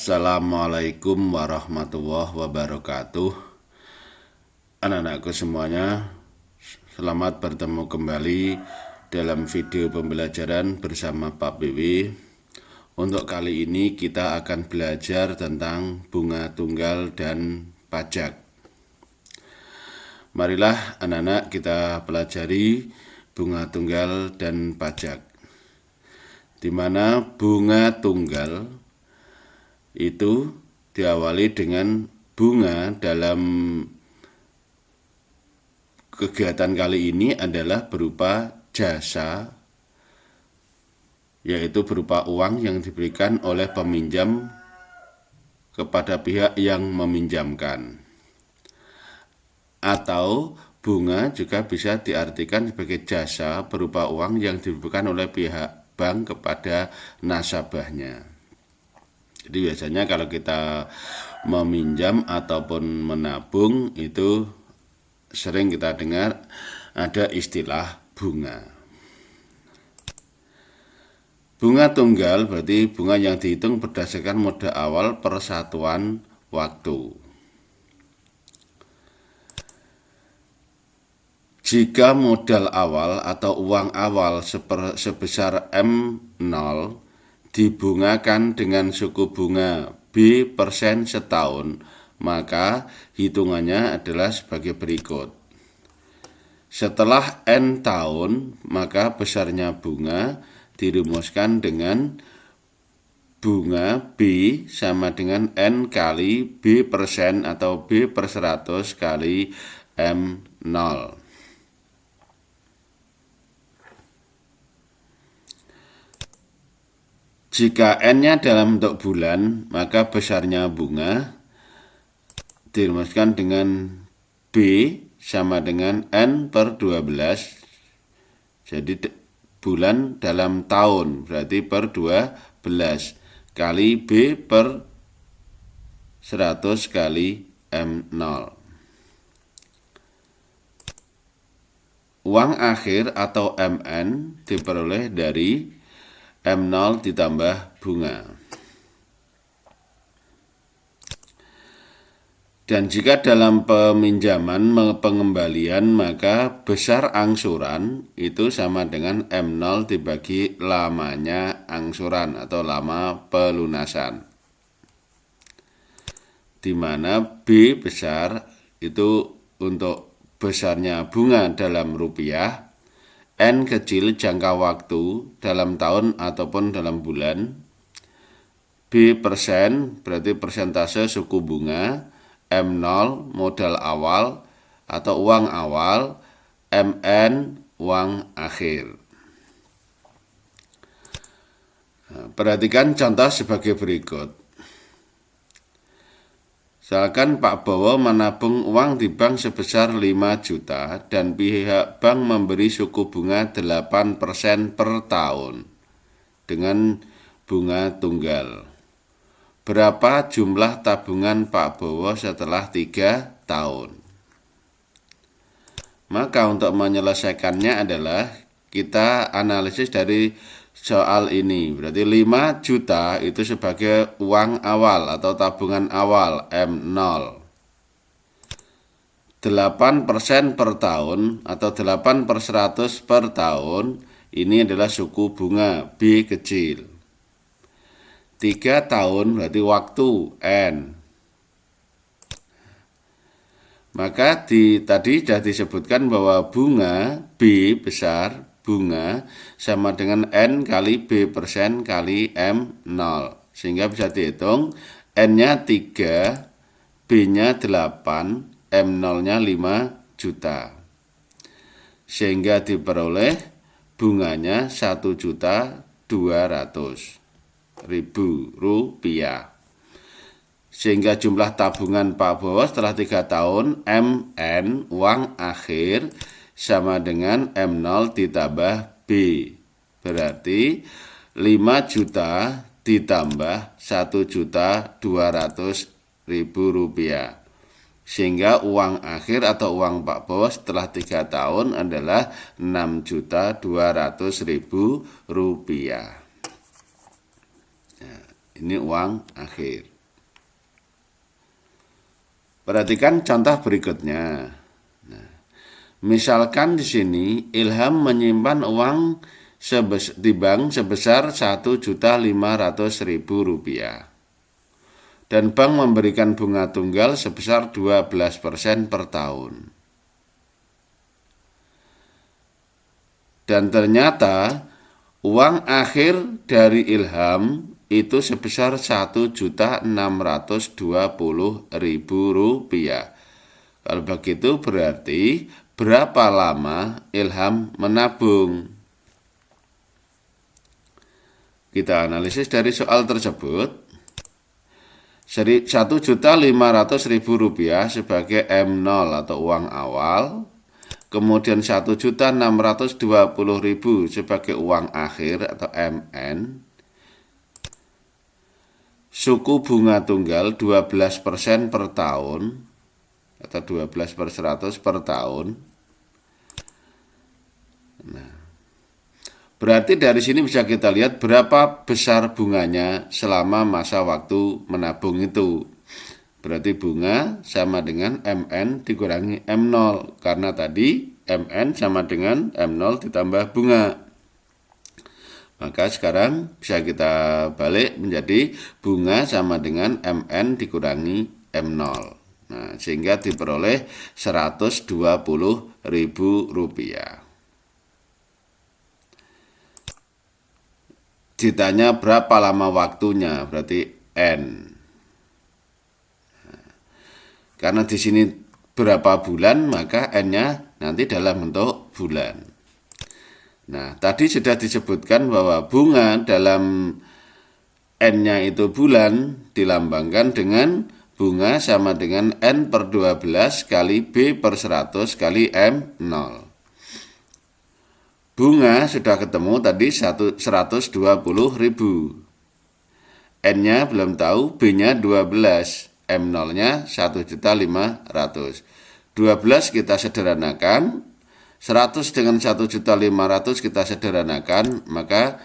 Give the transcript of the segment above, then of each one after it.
Assalamualaikum warahmatullahi wabarakatuh. Anak-anakku semuanya, selamat bertemu kembali dalam video pembelajaran bersama Pak BW. Untuk kali ini kita akan belajar tentang bunga tunggal dan pajak. Marilah anak-anak kita pelajari bunga tunggal dan pajak, di mana bunga tunggal itu diawali dengan bunga. Dalam kegiatan kali ini adalah berupa jasa, yaitu berupa uang yang diberikan oleh peminjam kepada pihak yang meminjamkan. Atau bunga juga bisa diartikan sebagai jasa berupa uang yang diberikan oleh pihak bank kepada nasabahnya. Jadi biasanya kalau kita meminjam ataupun menabung itu sering kita dengar ada istilah bunga. Bunga tunggal berarti bunga yang dihitung berdasarkan modal awal per satuan waktu. Jika modal awal atau uang awal sebesar M0 dibungakan dengan suku bunga B% setahun, maka hitungannya adalah sebagai berikut. Setelah N tahun, maka besarnya bunga dirumuskan dengan bunga B sama dengan N kali B% atau B/100 kali M0. Jika N-nya dalam bentuk bulan, maka besarnya bunga dirumuskan dengan B sama dengan N/12. Jadi bulan dalam tahun, berarti per 12 kali B/100 kali M0. Uang akhir atau MN diperoleh dari M0 ditambah bunga. Dan jika dalam peminjaman pengembalian, maka besar angsuran itu sama dengan M0 dibagi lamanya angsuran atau lama pelunasan, di mana B besar itu untuk besarnya bunga dalam rupiah, N kecil jangka waktu dalam tahun ataupun dalam bulan, B% berarti persentase suku bunga, M0 modal awal atau uang awal, MN uang akhir. Perhatikan contoh sebagai berikut. Misalkan Pak Bowo menabung uang di bank sebesar 5 juta dan pihak bank memberi suku bunga 8% per tahun dengan bunga tunggal. Berapa jumlah tabungan Pak Bowo setelah 3 tahun? Maka untuk menyelesaikannya adalah kita analisis dari soal ini. Berarti 5 juta itu sebagai uang awal atau tabungan awal M0. 8% per tahun atau 8/100 per tahun ini adalah suku bunga B kecil. 3 tahun berarti waktu N. Maka tadi sudah disebutkan bahwa bunga B besar, bunga sama dengan N kali B% kali M0. Sehingga bisa dihitung N-nya 3, B-nya 8, M0-nya 5 juta. Sehingga diperoleh bunganya 1.200.000 rupiah. Sehingga jumlah tabungan Pak Bowo setelah 3 tahun MN uang akhir sama dengan M0 ditambah B. Berarti 5 juta ditambah 1.200.000 rupiah. Sehingga uang akhir atau uang Pak Bowo setelah 3 tahun adalah 6.200.000 rupiah. Ini uang akhir. Perhatikan contoh berikutnya. Nah, misalkan di sini Ilham menyimpan uang di bank sebesar Rp1.500.000 dan bank memberikan bunga tunggal sebesar 12% per tahun. Dan ternyata uang akhir dari Ilham itu sebesar Rp1.620.000. Kalau begitu berarti berapa lama Ilham menabung? Kita analisis dari soal tersebut. Rp1.500.000 sebagai M0 atau uang awal, kemudian Rp1.620.000 sebagai uang akhir atau MN, suku bunga tunggal 12% per tahun atau 12/100 per tahun. Nah, berarti dari sini bisa kita lihat berapa besar bunganya selama masa waktu menabung itu. Berarti bunga sama dengan MN dikurangi M0, karena tadi MN sama dengan M0 ditambah bunga. Maka sekarang bisa kita balik menjadi bunga sama dengan MN dikurangi M0. Nah, sehingga diperoleh Rp120.000. Ditanya berapa lama waktunya, berarti N. Karena di sini berapa bulan, maka N-nya nanti dalam bentuk bulan. Nah, tadi sudah disebutkan bahwa bunga dalam N-nya itu bulan dilambangkan dengan bunga sama dengan N per 12 kali B per 100 kali M0. Bunga sudah ketemu tadi 120.000. N-nya belum tahu, B-nya 12, M0-nya 1.500.000. 12 kita sederhanakan, 100 dengan 1.500.000 kita sederhanakan, maka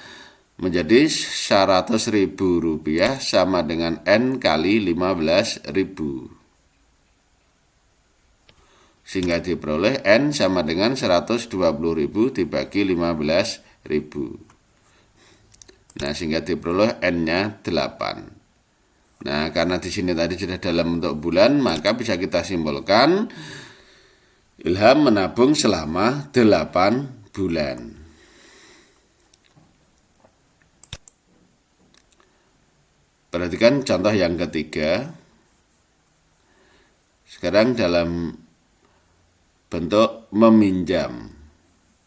menjadi Rp100.000 sama dengan N kali 15.000. Sehingga diperoleh N sama dengan 120.000 dibagi 15.000. Nah, sehingga diperoleh N-nya 8. Nah, karena di sini tadi sudah dalam bentuk bulan, maka bisa kita simpulkan Ilham menabung selama 8 bulan. Perhatikan contoh yang ketiga. Sekarang dalam bentuk meminjam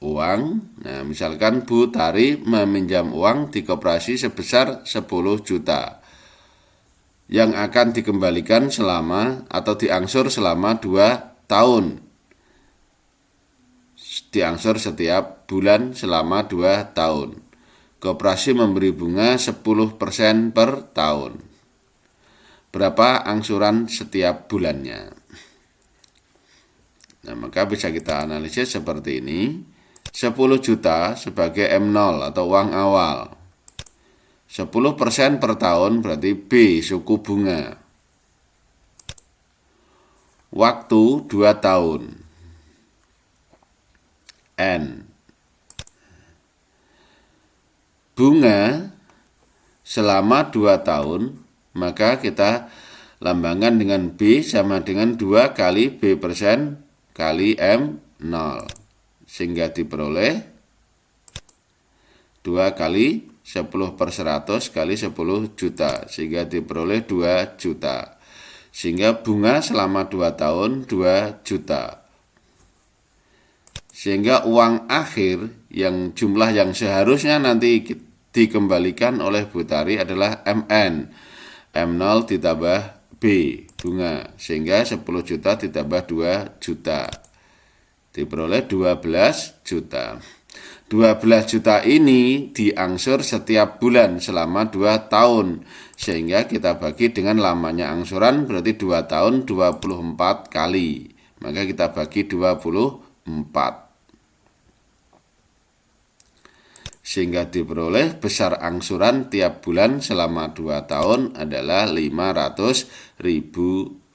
uang. Nah, misalkan Bu Tari meminjam uang di koperasi sebesar 10 juta yang akan dikembalikan selama atau diangsur selama 2 tahun. Diangsur setiap bulan selama 2 tahun. Koperasi memberi bunga 10% per tahun. Berapa angsuran setiap bulannya? Nah, maka bisa kita analisis seperti ini. 10 juta sebagai M0 atau uang awal. 10% per tahun berarti B, suku bunga. Waktu 2 tahun. N. Bunga selama 2 tahun, maka kita lambangkan dengan B sama dengan 2 kali B persen kali M0, sehingga diperoleh 2 kali 10/100 kali 10 juta, sehingga diperoleh 2 juta. Sehingga bunga selama 2 tahun 2 juta. Sehingga uang akhir yang jumlah yang seharusnya nanti dikembalikan oleh Bu Tari adalah MN. M0 ditambah B, bunga, sehingga 10 juta ditambah 2 juta diperoleh 12 juta. 12 juta ini diangsur setiap bulan selama 2 tahun, sehingga kita bagi dengan lamanya angsuran berarti 2 tahun 24 kali, maka kita bagi 24, sehingga diperoleh besar angsuran tiap bulan selama 2 tahun adalah Rp500.000.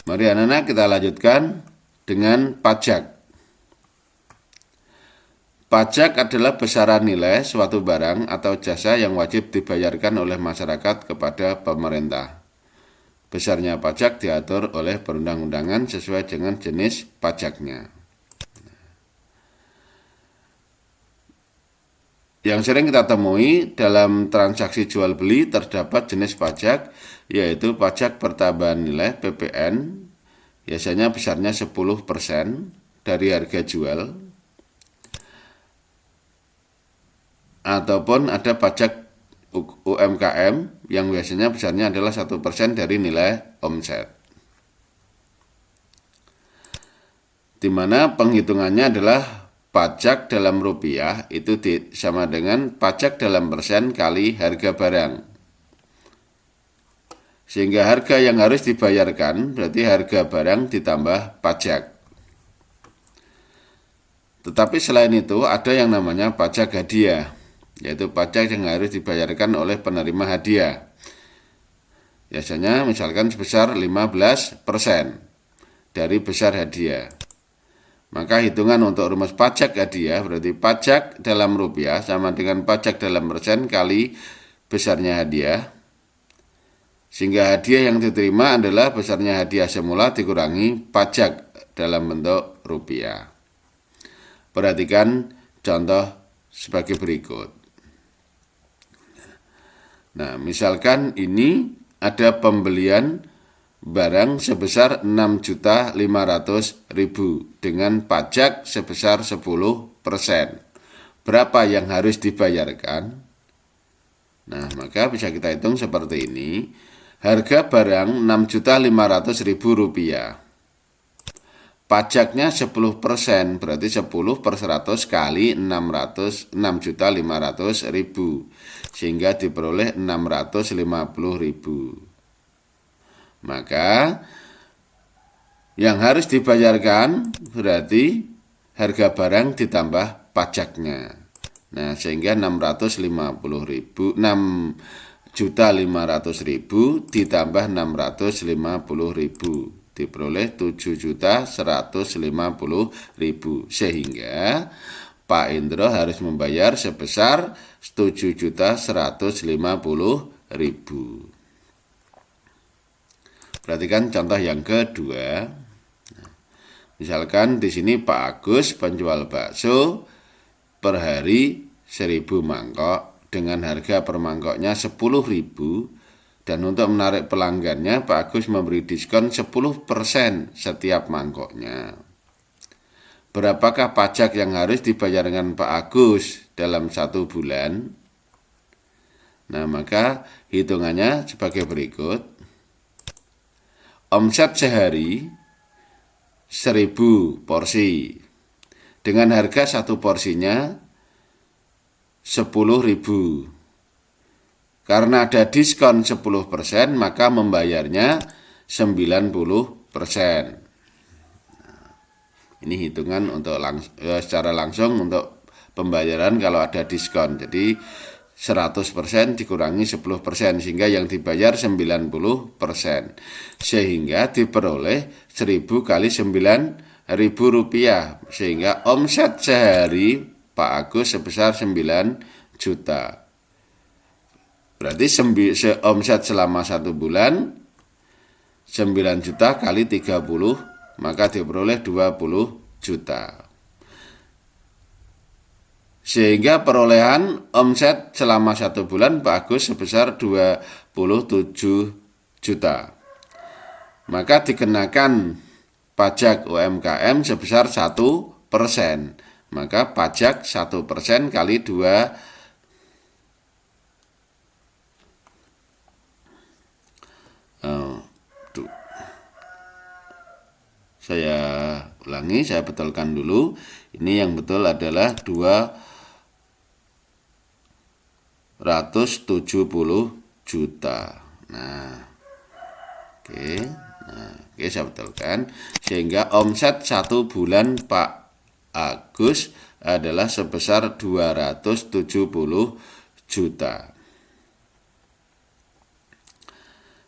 Mari anak-anak kita lanjutkan dengan pajak. Pajak adalah besaran nilai suatu barang atau jasa yang wajib dibayarkan oleh masyarakat kepada pemerintah. Besarnya pajak diatur oleh perundang-undangan sesuai dengan jenis pajaknya. Yang sering kita temui dalam transaksi jual beli terdapat jenis pajak, yaitu pajak pertambahan nilai PPN, biasanya besarnya 10% dari harga jual, ataupun ada pajak UMKM yang biasanya besarnya adalah 1% dari nilai omset. Di mana penghitungannya adalah pajak dalam rupiah itu sama dengan pajak dalam persen kali harga barang. Sehingga harga yang harus dibayarkan berarti harga barang ditambah pajak. Tetapi selain itu ada yang namanya pajak hadiah, yaitu pajak yang harus dibayarkan oleh penerima hadiah. Biasanya misalkan sebesar 15% dari besar hadiah. Maka hitungan untuk rumus pajak hadiah berarti pajak dalam rupiah sama dengan pajak dalam persen kali besarnya hadiah. Sehingga hadiah yang diterima adalah besarnya hadiah semula dikurangi pajak dalam bentuk rupiah. Perhatikan contoh sebagai berikut. Nah, misalkan ini ada pembelian barang sebesar 6.500.000 dengan pajak sebesar 10%. Berapa yang harus dibayarkan? Nah, maka bisa kita hitung seperti ini. Harga barang 6.500.000 rupiah. Pajaknya 10%, berarti 10 per 100 kali 6.500.000, sehingga diperoleh 650.000. Maka yang harus dibayarkan berarti harga barang ditambah pajaknya. Nah, sehingga 650.000, 6.500.000 ditambah 650.000 diperoleh 7.150.000, sehingga Pak Indro harus membayar sebesar 7.150.000. Perhatikan contoh yang kedua. Misalkan di sini Pak Agus penjual bakso per hari 1.000 mangkok dengan harga per mangkoknya 10.000, dan untuk menarik pelanggannya Pak Agus memberi diskon 10% setiap mangkoknya. Berapakah pajak yang harus dibayarkan Pak Agus dalam 1 bulan? Nah, maka hitungannya sebagai berikut. Omset sehari 1.000 porsi dengan harga 1 porsinya 10.000. Karena ada diskon 10%, maka membayarnya 90%. Ini hitungan untuk secara langsung untuk pembayaran kalau ada diskon. Jadi 100% dikurangi 10%, sehingga yang dibayar 90%. Sehingga diperoleh 1.000 kali 9.000 rupiah. Sehingga omset sehari Pak Agus sebesar 9 juta. Berarti omset selama 1 bulan 9 juta kali 30, maka diperoleh 20 juta. Sehingga perolehan omset selama 1 bulan Pak Agus sebesar 27 juta. Maka dikenakan pajak UMKM sebesar 1%. Maka pajak 1% kali 2. Saya ulangi, saya betulkan dulu. Ini yang betul adalah 270 juta. Nah, oke, saya betulkan. Sehingga omset 1 bulan Pak Agus adalah sebesar 270 juta.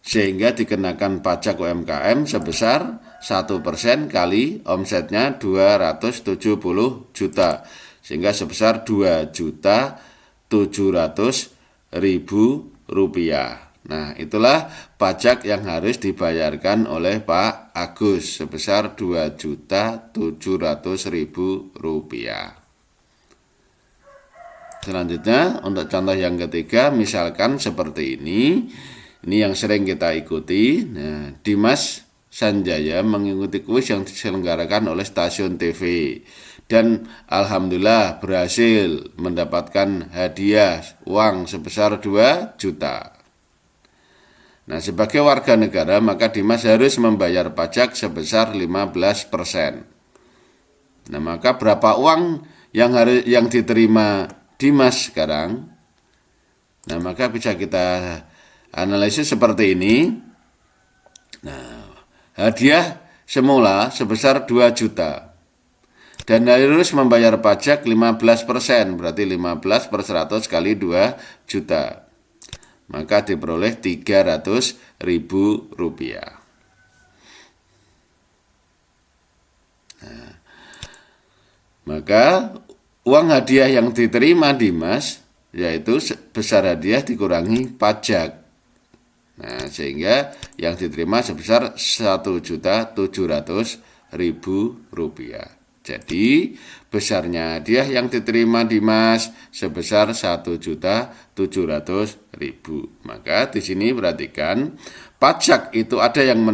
sehingga dikenakan pajak UMKM sebesar 1% kali omsetnya 270 juta, sehingga sebesar 2.700.000 rupiah. Nah, itulah pajak yang harus dibayarkan oleh Pak Agus sebesar 2.700.000 rupiah. Selanjutnya untuk contoh yang ketiga, misalkan seperti ini yang sering kita ikuti. Nah, Dimas Sanjaya mengikuti kuis yang diselenggarakan oleh stasiun TV dan alhamdulillah berhasil mendapatkan hadiah uang sebesar 2 juta. Nah, sebagai warga negara maka Dimas harus membayar pajak sebesar 15%. Nah, maka berapa uang yang diterima Dimas sekarang? Nah, maka bisa kita analisis seperti ini. Nah, hadiah semula sebesar 2 juta. Dan harus membayar pajak 15%, berarti 15/100 kali 2 juta. Maka diperoleh 300.000 rupiah. Nah, maka uang hadiah yang diterima Dimas yaitu besar hadiah dikurangi pajak. Nah, sehingga yang diterima sebesar 1.700.000 rupiah. Jadi besarnya hadiah yang diterima Dimas sebesar 1.700.000. Maka di sini perhatikan pajak itu ada yang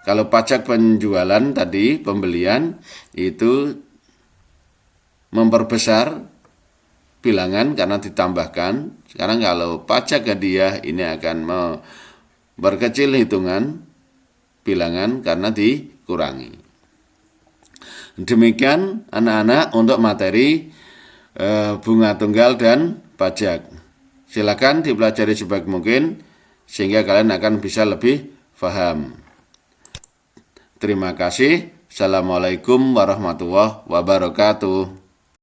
kalau pajak penjualan tadi pembelian itu memperbesar bilangan karena ditambahkan. Sekarang kalau pajak hadiah ini akan memperkecil hitungan bilangan karena dikurangi. Demikian anak-anak untuk materi bunga tunggal dan pajak. Silakan dipelajari sebaik mungkin sehingga kalian akan bisa lebih paham. Terima kasih. Assalamualaikum warahmatullahi wabarakatuh.